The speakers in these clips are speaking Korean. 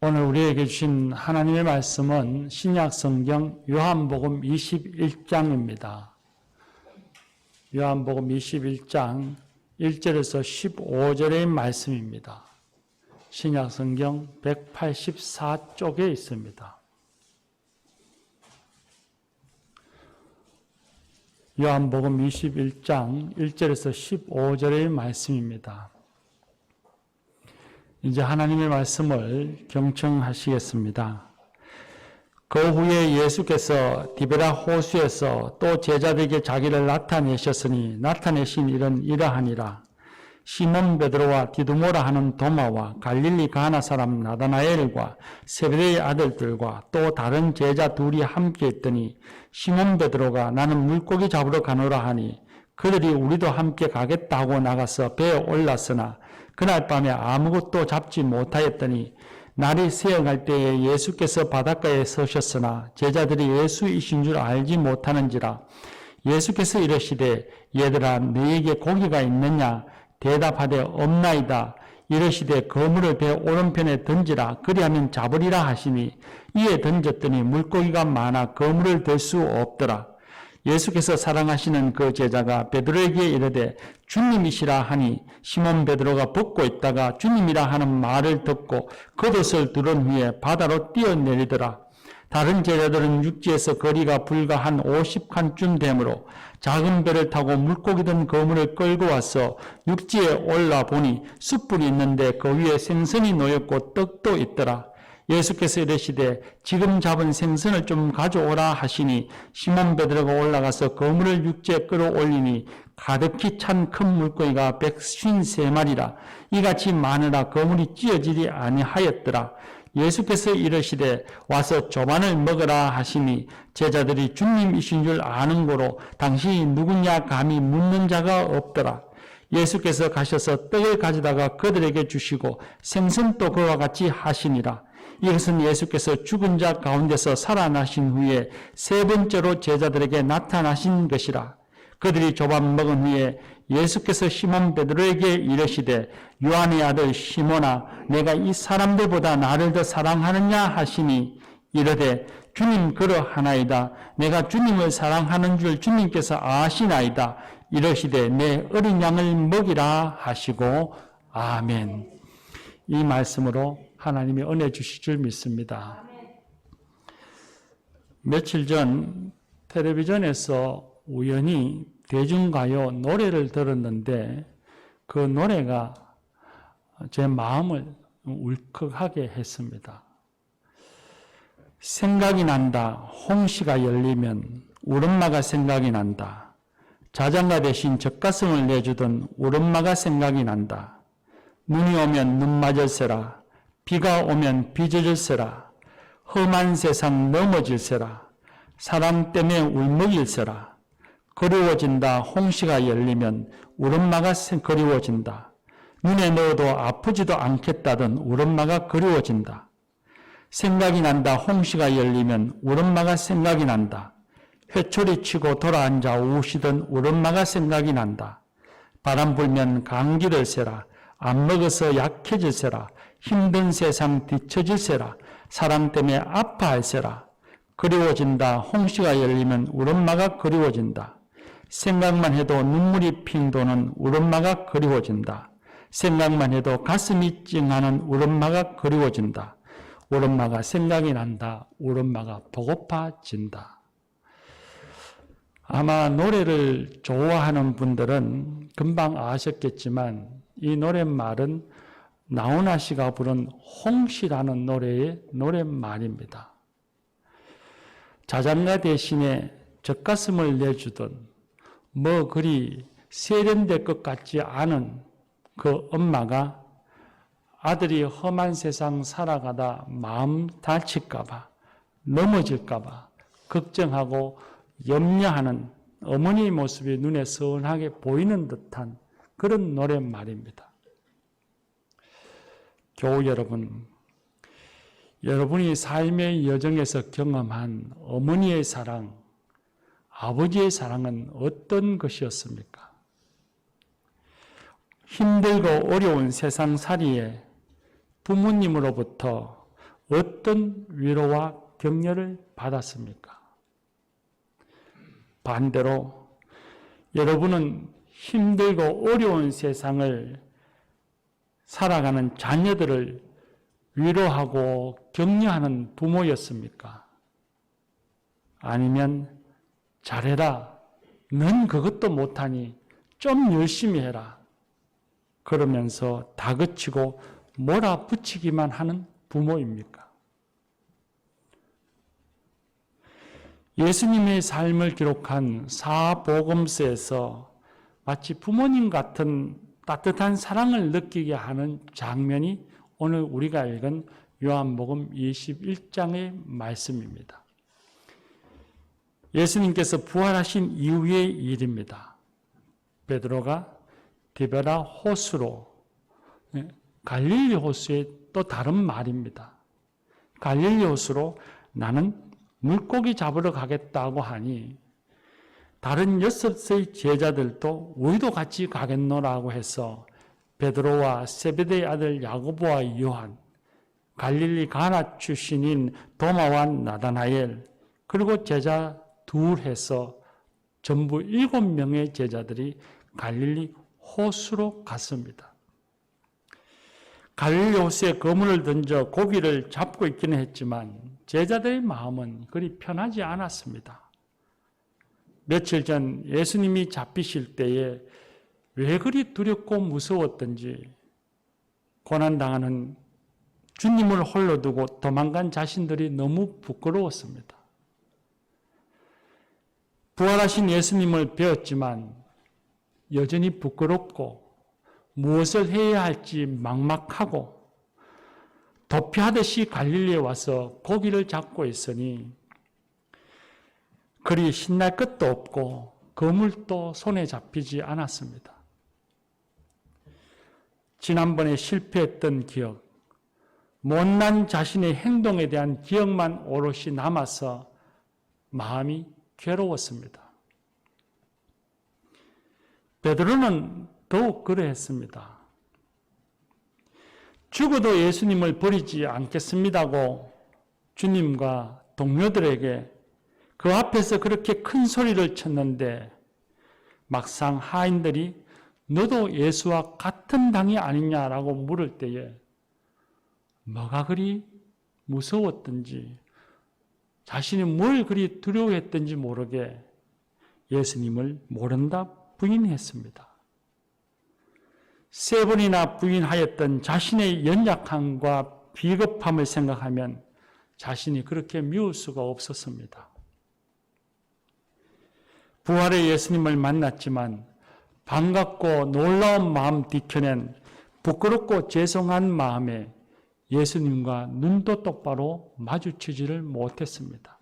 오늘 우리에게 주신 하나님의 말씀은 신약성경 요한복음 21장입니다. 요한복음 21장 1절에서 15절의 말씀입니다. 신약성경 184쪽에 있습니다. 요한복음 21장 1절에서 15절의 말씀입니다. 이제 하나님의 말씀을 경청하시겠습니다. 그 후에 예수께서 디베라 호수에서 또 제자들에게 자기를 나타내셨으니 나타내신 일은 이러하니라. 시몬 베드로와 디두모라 하는 도마와 갈릴리 가나 사람 나다나엘과 세베대의 아들들과 또 다른 제자 둘이 함께 있더니 시몬 베드로가 나는 물고기 잡으러 가노라 하니 그들이 우리도 함께 가겠다 하고 나가서 배에 올랐으나 그날 밤에 아무것도 잡지 못하였더니 날이 새어갈 때에 예수께서 바닷가에 서셨으나 제자들이 예수이신 줄 알지 못하는지라. 예수께서 이르시되 얘들아 너희에게 고기가 있느냐 대답하되 없나이다. 이르시되 그물을 배 오른편에 던지라 그리하면 잡으리라 하시니 이에 던졌더니 물고기가 많아 그물을 들 수 없더라. 예수께서 사랑하시는 그 제자가 베드로에게 이르되 주님이시라 하니 시몬 베드로가 벗고 있다가 주님이라 하는 말을 듣고 겉옷을 두른 후에 바다로 뛰어내리더라. 다른 제자들은 육지에서 거리가 불과 한 50칸쯤 되므로 작은 배를 타고 물고기 든 그물을 끌고 와서 육지에 올라 보니 숯불이 있는데 그 위에 생선이 놓였고 떡도 있더라. 예수께서 이르시되 지금 잡은 생선을 좀 가져오라 하시니 시몬 베드로가 올라가서 그물을 육지에 끌어올리니 가득히 찬 큰 물고기가 153마리라. 이같이 많으나 그물이 찢어지지 아니하였더라. 예수께서 이르시되 와서 조반을 먹으라 하시니 제자들이 주님이신 줄 아는 고로 당신이 누구냐 감히 묻는 자가 없더라. 예수께서 가셔서 떡을 가져다가 그들에게 주시고 생선도 그와 같이 하시니라. 이것은 예수께서 죽은 자 가운데서 살아나신 후에 세 번째로 제자들에게 나타나신 것이라. 그들이 조반 먹은 후에 예수께서 시몬 베드로에게 이르시되 요한의 아들 시몬아 내가 이 사람들보다 나를 더 사랑하느냐 하시니 이르되 주님 그러하나이다. 내가 주님을 사랑하는 줄 주님께서 아시나이다. 이르시되 내 어린 양을 먹이라 하시고 아멘. 이 말씀으로 하나님이 은혜 주실 줄 믿습니다. 며칠 전 텔레비전에서 우연히 대중가요 노래를 들었는데 그 노래가 제 마음을 울컥하게 했습니다. 생각이 난다. 홍시가 열리면 우엄마가 생각이 난다. 자장가 대신 젖가슴을 내주던 우엄마가 생각이 난다. 눈이 오면 눈 맞을세라. 비가 오면 비 젖을세라. 험한 세상 넘어질세라. 사랑 때문에 울먹일세라. 그리워진다. 홍시가 열리면 우엄마가 그리워진다. 눈에 넣어도 아프지도 않겠다던 우엄마가 그리워진다. 생각이 난다. 홍시가 열리면 우엄마가 생각이 난다. 회초리 치고 돌아앉아 우시던 우엄마가 생각이 난다. 바람 불면 감기를 세라. 안 먹어서 약해질세라. 힘든 세상 뒤처질세라. 사랑 때문에 아파할세라. 그리워진다. 홍시가 열리면 우엄마가 그리워진다. 생각만 해도 눈물이 핑 도는 우엄마가 그리워진다. 생각만 해도 가슴이 찡하는 우엄마가 그리워진다. 우엄마가 생각이 난다. 우엄마가 보고파진다. 아마 노래를 좋아하는 분들은 금방 아셨겠지만 이 노랫말은 나훈아 씨가 부른 홍시라는 노래의 노랫말입니다. 자장가 대신에 젖가슴을 내주던 뭐 그리 세련될 것 같지 않은 그 엄마가 아들이 험한 세상 살아가다 마음 다칠까봐 넘어질까봐 걱정하고 염려하는 어머니의 모습이 눈에 선하게 보이는 듯한 그런 노랫말입니다. 교우 여러분, 여러분이 삶의 여정에서 경험한 어머니의 사랑, 아버지의 사랑은 어떤 것이었습니까? 힘들고 어려운 세상살이에 부모님으로부터 어떤 위로와 격려를 받았습니까? 반대로 여러분은 힘들고 어려운 세상을 살아가는 자녀들을 위로하고 격려하는 부모였습니까? 아니면 잘해라, 넌 그것도 못하니 좀 열심히 해라, 그러면서 다그치고 몰아붙이기만 하는 부모입니까? 예수님의 삶을 기록한 사복음서에서 마치 부모님 같은 따뜻한 사랑을 느끼게 하는 장면이 오늘 우리가 읽은 요한복음 21장의 말씀입니다. 예수님께서 부활하신 이후의 일입니다. 베드로가 디베라 호수로, 갈릴리 호수의 또 다른 말입니다. 갈릴리 호수로 나는 물고기 잡으러 가겠다고 하니 다른 6의 제자들도 우리도 같이 가겠노라고 해서 베드로와 세베대의 아들 야고보와 요한, 갈릴리 가나 출신인 도마와 나다나엘, 그리고 제자 둘 해서 전부 7명의 제자들이 갈릴리 호수로 갔습니다. 갈릴리 호수에 그물을 던져 고기를 잡고 있기는 했지만 제자들의 마음은 그리 편하지 않았습니다. 며칠 전 예수님이 잡히실 때에 왜 그리 두렵고 무서웠던지 고난당하는 주님을 홀로 두고 도망간 자신들이 너무 부끄러웠습니다. 부활하신 예수님을 배웠지만 여전히 부끄럽고 무엇을 해야 할지 막막하고 도피하듯이 갈릴리에 와서 고기를 잡고 있으니 그리 신날 것도 없고 그물도 손에 잡히지 않았습니다. 지난번에 실패했던 기억, 못난 자신의 행동에 대한 기억만 오롯이 남아서 마음이 괴로웠습니다. 베드로는 더욱 그러했습니다. 죽어도 예수님을 버리지 않겠습니다고 주님과 동료들에게 그 앞에서 그렇게 큰 소리를 쳤는데 막상 하인들이 너도 예수와 같은 당이 아니냐라고 물을 때에 뭐가 그리 무서웠던지 자신이 뭘 그리 두려워했던지 모르게 예수님을 모른다 부인했습니다. 3번이나 부인하였던 자신의 연약함과 비겁함을 생각하면 자신이 그렇게 미울 수가 없었습니다. 부활의 예수님을 만났지만 반갑고 놀라운 마음 뒤켜낸 부끄럽고 죄송한 마음에 예수님과 눈도 똑바로 마주치지를 못했습니다.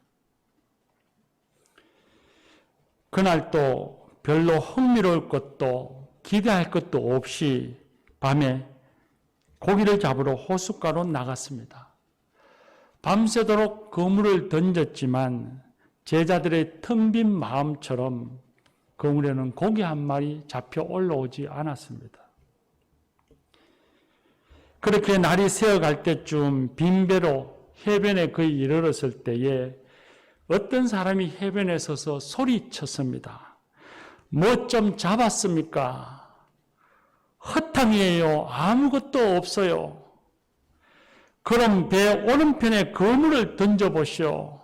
그날도 별로 흥미로울 것도 기대할 것도 없이 밤에 고기를 잡으러 호숫가로 나갔습니다. 밤새도록 그물을 던졌지만 제자들의 텅 빈 마음처럼 그물에는 고기 한 마리 잡혀 올라오지 않았습니다. 그렇게 날이 새어갈 때쯤 빈배로 해변에 거의 이르렀을 때에 어떤 사람이 해변에 서서 소리쳤습니다. 뭐 좀 잡았습니까? 허탕이에요. 아무것도 없어요. 그럼 배 오른편에 그물을 던져보시오.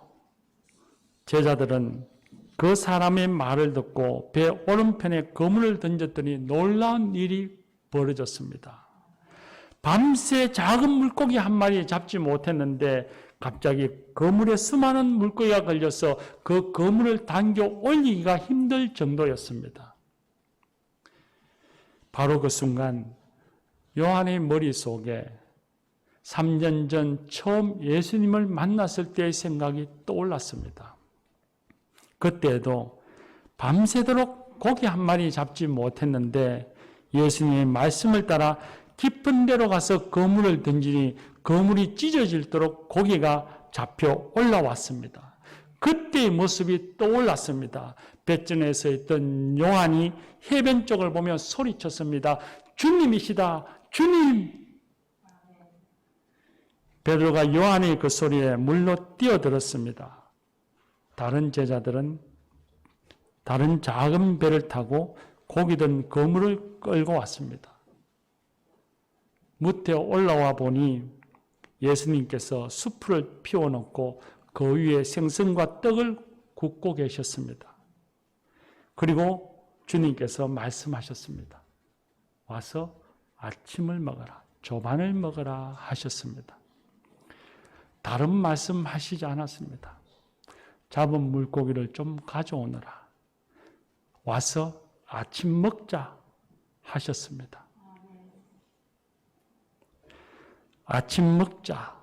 제자들은 그 사람의 말을 듣고 배 오른편에 그물을 던졌더니 놀라운 일이 벌어졌습니다. 밤새 작은 물고기 한 마리 잡지 못했는데 갑자기 그물에 수많은 물고기가 걸려서 그 그물을 당겨 올리기가 힘들 정도였습니다. 바로 그 순간 요한의 머릿속에 3년 전 처음 예수님을 만났을 때의 생각이 떠올랐습니다. 그때도 밤새도록 고기 한 마리 잡지 못했는데 예수님의 말씀을 따라 깊은 데로 가서 그물을 던지니 그물이 찢어질도록 고기가 잡혀 올라왔습니다. 그때의 모습이 떠올랐습니다. 뱃전에 서 있던 요한이 해변 쪽을 보며 소리쳤습니다. 주님이시다. 주님! 베드로가 요한의 그 소리에 물로 뛰어들었습니다. 다른 제자들은 다른 작은 배를 타고 고기 든 그물을 끌고 왔습니다. 무태 올라와 보니 예수님께서 숯불을 피워놓고 그 위에 생선과 떡을 굽고 계셨습니다. 그리고 주님께서 말씀하셨습니다. 와서 아침을 먹어라, 조반을 먹어라 하셨습니다. 다른 말씀 하시지 않았습니다. 잡은 물고기를 좀 가져오너라. 와서 아침 먹자 하셨습니다. 아침 먹자,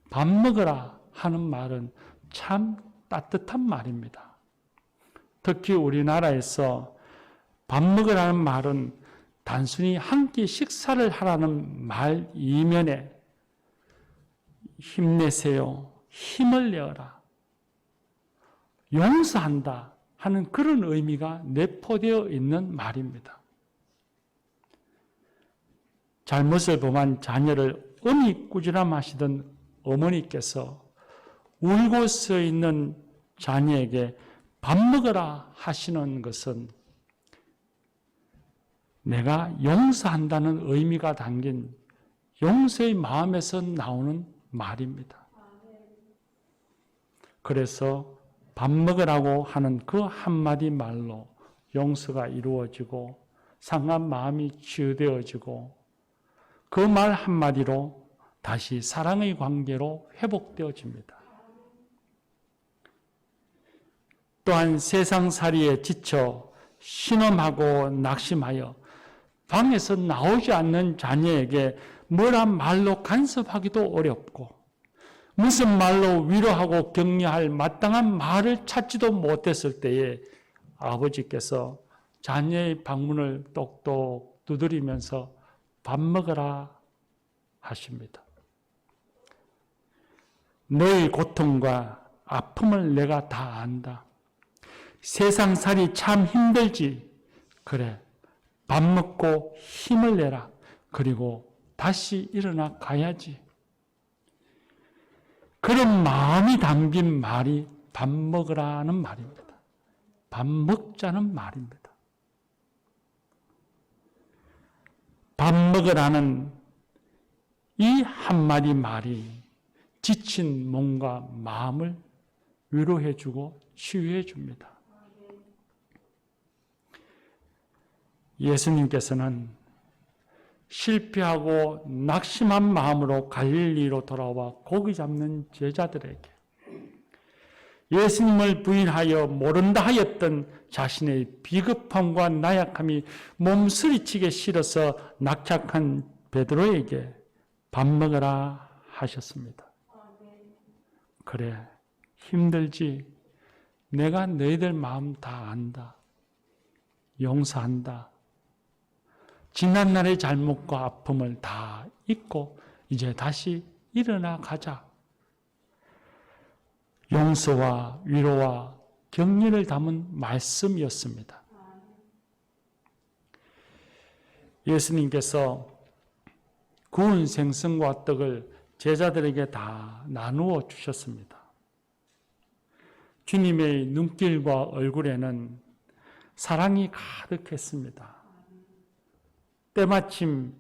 밥 먹어라 하는 말은 참 따뜻한 말입니다. 특히 우리나라에서 밥 먹으라는 말은 단순히 한 끼 식사를 하라는 말 이면에 힘내세요, 힘을 내어라, 용서한다 하는 그런 의미가 내포되어 있는 말입니다. 잘못을 범한 자녀를 엄히 꾸지람하시던 어머니께서 울고 서 있는 자녀에게 밥 먹어라 하시는 것은 내가 용서한다는 의미가 담긴 용서의 마음에서 나오는 말입니다. 그래서 밥 먹으라고 하는 그 한마디 말로 용서가 이루어지고 상한 마음이 치유되어지고 그 말 한마디로 다시 사랑의 관계로 회복되어집니다. 또한 세상살이에 지쳐 신음하고 낙심하여 방에서 나오지 않는 자녀에게 뭐라 말로 간섭하기도 어렵고 무슨 말로 위로하고 격려할 마땅한 말을 찾지도 못했을 때에 아버지께서 자녀의 방문을 똑똑 두드리면서 밥 먹으라 하십니다. 너의 고통과 아픔을 내가 다 안다. 세상살이 참 힘들지. 그래, 밥 먹고 힘을 내라. 그리고 다시 일어나 가야지. 그런 마음이 담긴 말이 밥 먹으라는 말입니다. 밥 먹자는 말입니다. 밥 먹으라는 이 한마디 말이 지친 몸과 마음을 위로해주고 치유해줍니다. 예수님께서는 실패하고 낙심한 마음으로 갈릴리로 돌아와 고기 잡는 제자들에게 예수님을 부인하여 모른다 하였던 자신의 비겁함과 나약함이 몸서리치게 싫어서 낙착한 베드로에게 밥 먹으라 하셨습니다. 그래, 힘들지. 내가 너희들 마음 다 안다. 용서한다. 지난날의 잘못과 아픔을 다 잊고 이제 다시 일어나 가자. 용서와 위로와 격려를 담은 말씀이었습니다. 예수님께서 구운 생선과 떡을 제자들에게 다 나누어 주셨습니다. 주님의 눈길과 얼굴에는 사랑이 가득했습니다. 때마침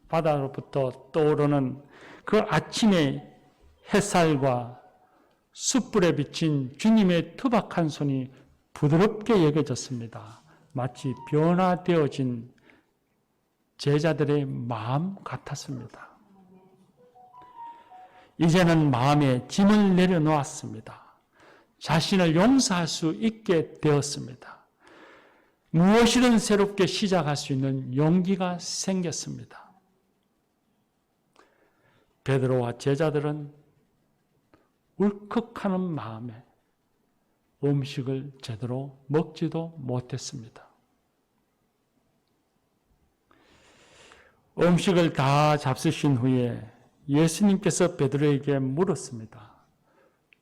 바다로부터 떠오르는 그 아침의 햇살과 숯불에 비친 주님의 투박한 손이 부드럽게 여겨졌습니다. 마치 변화되어진 제자들의 마음 같았습니다. 이제는 마음에 짐을 내려놓았습니다. 자신을 용서할 수 있게 되었습니다. 무엇이든 새롭게 시작할 수 있는 용기가 생겼습니다. 베드로와 제자들은 울컥하는 마음에 음식을 제대로 먹지도 못했습니다. 음식을 다 잡수신 후에 예수님께서 베드로에게 물었습니다.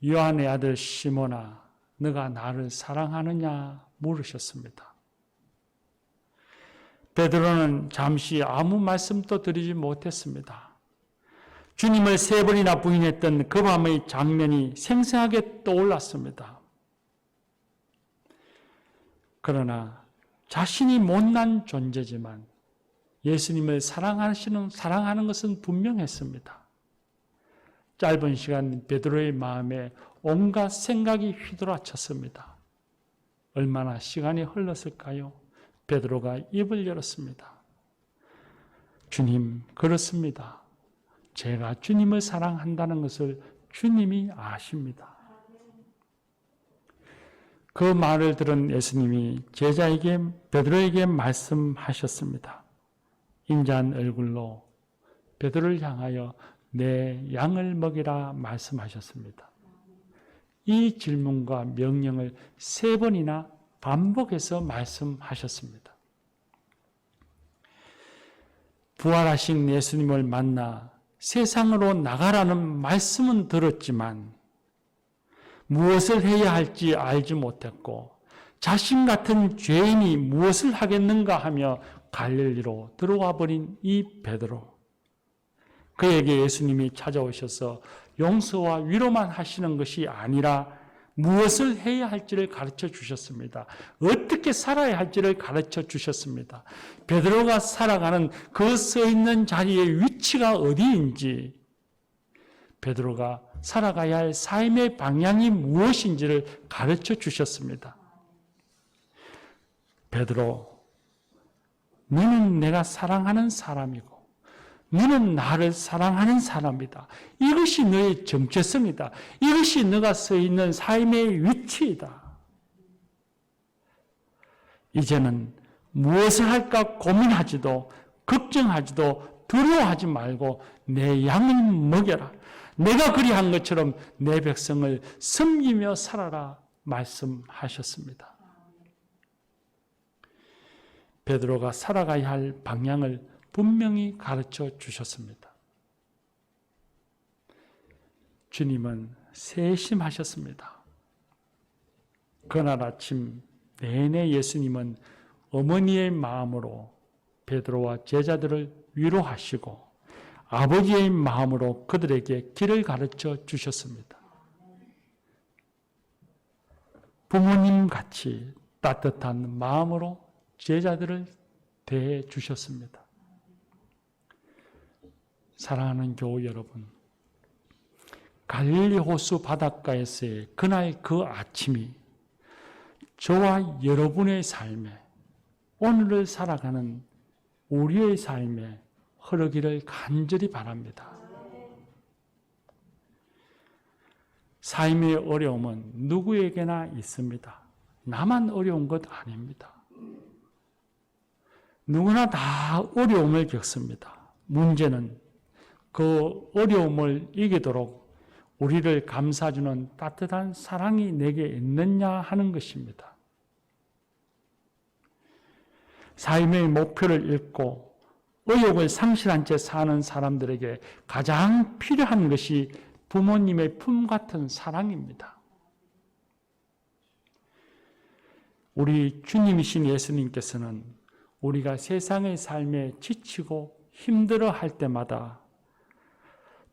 요한의 아들 시몬아, 너가 나를 사랑하느냐 물으셨습니다. 베드로는 잠시 아무 말씀도 드리지 못했습니다. 주님을 3번이나 부인했던 그 밤의 장면이 생생하게 떠올랐습니다. 그러나 자신이 못난 존재지만 예수님을 사랑하는 것은 분명했습니다. 짧은 시간 베드로의 마음에 온갖 생각이 휘돌아쳤습니다. 얼마나 시간이 흘렀을까요? 베드로가 입을 열었습니다. 주님, 그렇습니다. 제가 주님을 사랑한다는 것을 주님이 아십니다. 그 말을 들은 예수님이 제자에게 베드로에게 말씀하셨습니다. 인자한 얼굴로 베드로를 향하여 내 양을 먹이라 말씀하셨습니다. 이 질문과 명령을 3번이나 반복해서 말씀하셨습니다. 부활하신 예수님을 만나 세상으로 나가라는 말씀은 들었지만 무엇을 해야 할지 알지 못했고 자신 같은 죄인이 무엇을 하겠는가 하며 갈릴리로 들어와 버린 이 베드로. 그에게 예수님이 찾아오셔서 용서와 위로만 하시는 것이 아니라 무엇을 해야 할지를 가르쳐 주셨습니다. 어떻게 살아야 할지를 가르쳐 주셨습니다. 베드로가 살아가는 그 서 있는 자리의 위치가 어디인지, 베드로가 살아가야 할 삶의 방향이 무엇인지를 가르쳐 주셨습니다. 베드로, 너는 내가 사랑하는 사람이고 너는 나를 사랑하는 사람이다. 이것이 너의 정체성이다. 이것이 너가 서 있는 삶의 위치이다. 이제는 무엇을 할까 고민하지도 걱정하지도 두려워하지 말고 내 양을 먹여라. 내가 그리한 것처럼 내 백성을 섬기며 살아라 말씀하셨습니다. 베드로가 살아가야 할 방향을 분명히 가르쳐 주셨습니다. 주님은 세심하셨습니다. 그날 아침 내내 예수님은 어머니의 마음으로 베드로와 제자들을 위로하시고 아버지의 마음으로 그들에게 길을 가르쳐 주셨습니다. 부모님 같이 따뜻한 마음으로 제자들을 대해 주셨습니다. 사랑하는 교우 여러분, 갈릴리 호수 바닷가에서의 그날 그 아침이 저와 여러분의 삶에, 오늘을 살아가는 우리의 삶에 흐르기를 간절히 바랍니다. 삶의 어려움은 누구에게나 있습니다. 나만 어려운 것 아닙니다. 누구나 다 어려움을 겪습니다. 문제는 그 어려움을 이기도록 우리를 감싸주는 따뜻한 사랑이 내게 있느냐 하는 것입니다. 삶의 목표를 잃고 의욕을 상실한 채 사는 사람들에게 가장 필요한 것이 부모님의 품 같은 사랑입니다. 우리 주님이신 예수님께서는 우리가 세상의 삶에 지치고 힘들어 할 때마다,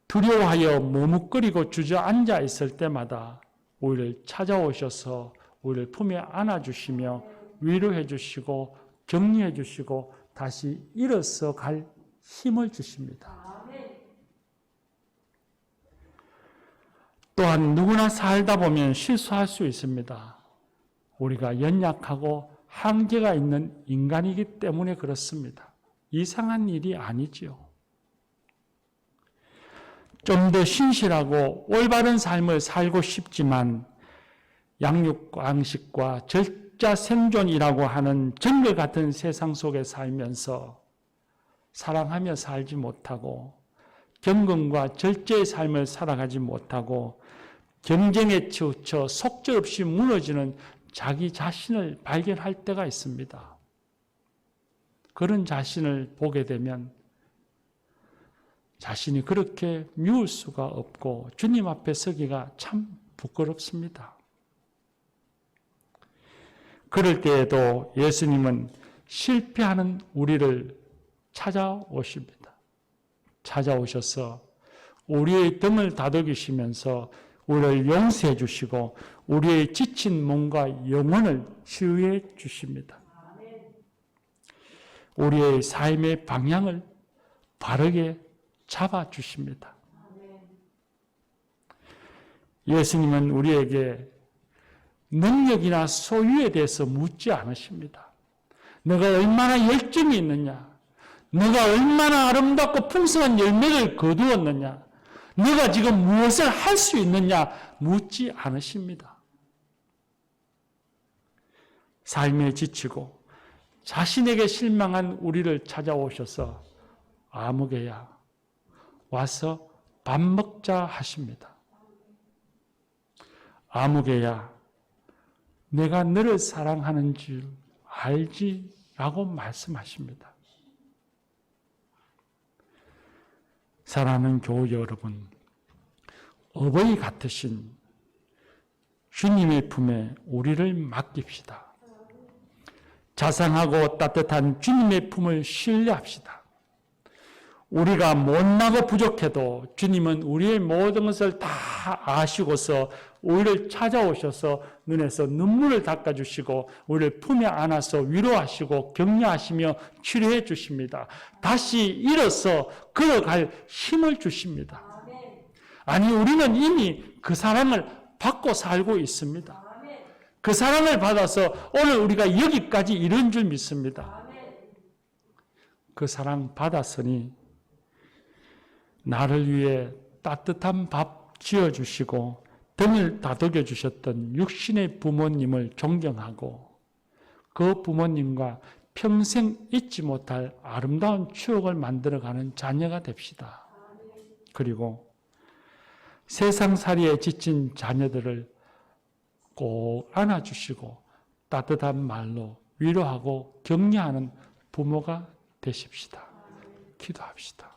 두려워하여 머뭇거리고 주저앉아 있을 때마다 우리를 찾아오셔서 우리를 품에 안아주시며 위로해 주시고 격려해 주시고 다시 일어서 갈 힘을 주십니다. 또한 누구나 살다 보면 실수할 수 있습니다. 우리가 연약하고 한계가 있는 인간이기 때문에 그렇습니다. 이상한 일이 아니지요. 좀 더 신실하고 올바른 삶을 살고 싶지만 양육강식과 절자 생존이라고 하는 정글 같은 세상 속에 살면서 사랑하며 살지 못하고 경건과 절제의 삶을 살아가지 못하고 경쟁에 치우쳐 속절없이 무너지는 자기 자신을 발견할 때가 있습니다. 그런 자신을 보게 되면 자신이 그렇게 미울 수가 없고 주님 앞에 서기가 참 부끄럽습니다. 그럴 때에도 예수님은 실패하는 우리를 찾아오십니다. 찾아오셔서 우리의 등을 다독이시면서 우리를 용서해 주시고 우리의 지친 몸과 영혼을 치유해 주십니다. 우리의 삶의 방향을 바르게 잡아 주십니다. 예수님은 우리에게 능력이나 소유에 대해서 묻지 않으십니다. 너가 얼마나 열정이 있느냐, 너가 얼마나 아름답고 풍성한 열매를 거두었느냐, 너가 지금 무엇을 할 수 있느냐 묻지 않으십니다. 삶에 지치고 자신에게 실망한 우리를 찾아오셔서 아무개야 와서 밥 먹자 하십니다. 아무개야 내가 너를 사랑하는 줄 알지? 라고 말씀하십니다. 사랑하는 교우 여러분, 어버이 같으신 주님의 품에 우리를 맡깁시다. 자상하고 따뜻한 주님의 품을 신뢰합시다. 우리가 못나고 부족해도 주님은 우리의 모든 것을 다 아시고서 우리를 찾아오셔서 눈에서 눈물을 닦아주시고 우리를 품에 안아서 위로하시고 격려하시며 치료해 주십니다. 다시 일어서 걸어갈 힘을 주십니다. 아니, 우리는 이미 그 사랑을 받고 살고 있습니다. 그 사랑을 받아서 오늘 우리가 여기까지 이른 줄 믿습니다. 그 사랑 받았으니 나를 위해 따뜻한 밥 지어주시고 등을 다독여 주셨던 육신의 부모님을 존경하고 그 부모님과 평생 잊지 못할 아름다운 추억을 만들어가는 자녀가 됩시다. 그리고 세상살이에 지친 자녀들을 꼭 안아주시고 따뜻한 말로 위로하고 격려하는 부모가 되십시다. 기도합시다.